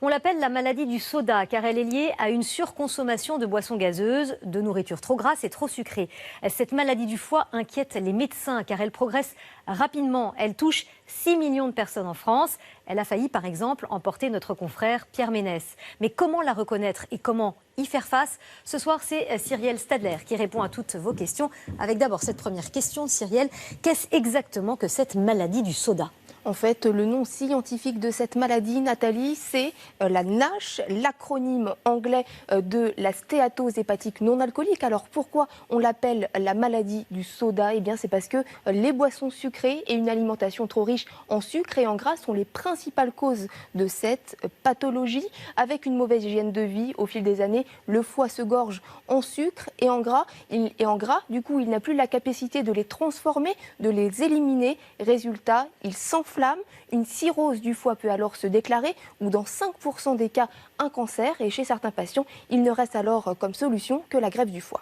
On l'appelle la maladie du soda car elle est liée à une surconsommation de boissons gazeuses, de nourriture trop grasse et trop sucrée. Cette maladie du foie inquiète les médecins car elle progresse rapidement. Elle touche 6 millions de personnes en France. Elle a failli par exemple emporter notre confrère Pierre Ménès. Mais comment la reconnaître et comment y faire face? Ce soir, c'est Cyrielle Stadler qui répond à toutes vos questions. Avec d'abord cette première question, Cyrielle. Qu'est-ce exactement que cette maladie du soda? En fait, le nom scientifique de cette maladie, Nathalie, c'est la NASH, l'acronyme anglais de la stéatose hépatique non alcoolique. Alors pourquoi on l'appelle la maladie du soda? Eh bien, c'est parce que les boissons sucrées et une alimentation trop riche en sucre et en gras sont les principales causes de cette pathologie. Avec une mauvaise hygiène de vie, au fil des années, le foie se gorge en sucre et en gras. Du coup, il n'a plus la capacité de les transformer, de les éliminer. Résultat, il s'enflamme. Une cirrhose du foie peut alors se déclarer ou dans 5% des cas, un cancer. Et chez certains patients, il ne reste alors comme solution que la greffe du foie.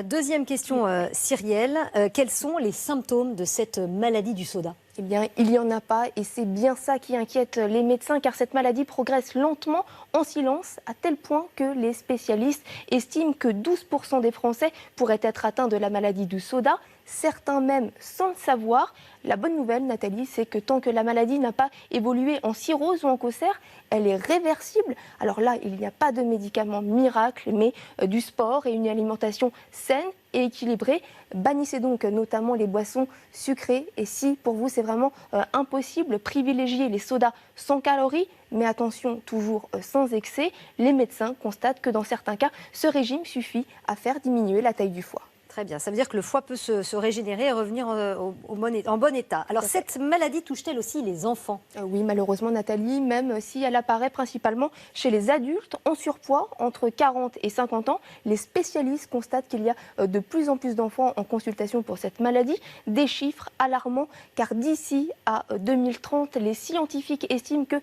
Deuxième question, Cyrielle. Quels sont les symptômes de cette maladie du soda? Eh bien, il n'y en a pas et c'est bien ça qui inquiète les médecins car cette maladie progresse lentement en silence à tel point que les spécialistes estiment que 12% des Français pourraient être atteints de la maladie du soda, certains même sans le savoir. La bonne nouvelle, Nathalie, c'est que tant que la maladie n'a pas évolué en cirrhose ou en cancer, elle est réversible. Alors là, il n'y a pas de médicament miracle, mais du sport et une alimentation saine et équilibrée. Bannissez donc notamment les boissons sucrées et si pour vous c'est vraiment impossible, privilégiez les sodas sans calories, mais attention, toujours sans excès. Les médecins constatent que dans certains cas, ce régime suffit à faire diminuer la taille du foie. Très bien, ça veut dire que le foie peut se régénérer et revenir en bon état. Alors cette maladie touche-t-elle aussi les enfants? Oui, malheureusement Nathalie, même si elle apparaît principalement chez les adultes en surpoids entre 40 et 50 ans, les spécialistes constatent qu'il y a de plus en plus d'enfants en consultation pour cette maladie. Des chiffres alarmants car d'ici à 2030, les scientifiques estiment que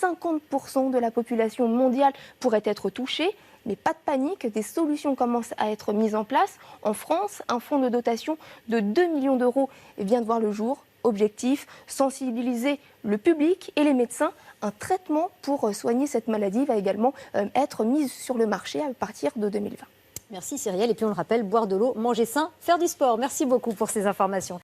50% de la population mondiale pourrait être touchée. Mais pas de panique, des solutions commencent à être mises en place. En France, un fonds de dotation de 2 millions d'euros vient de voir le jour. Objectif, sensibiliser le public et les médecins. Un traitement pour soigner cette maladie va également être mis sur le marché à partir de 2020. Merci Cyrielle. Et puis on le rappelle, boire de l'eau, manger sain, faire du sport. Merci beaucoup pour ces informations.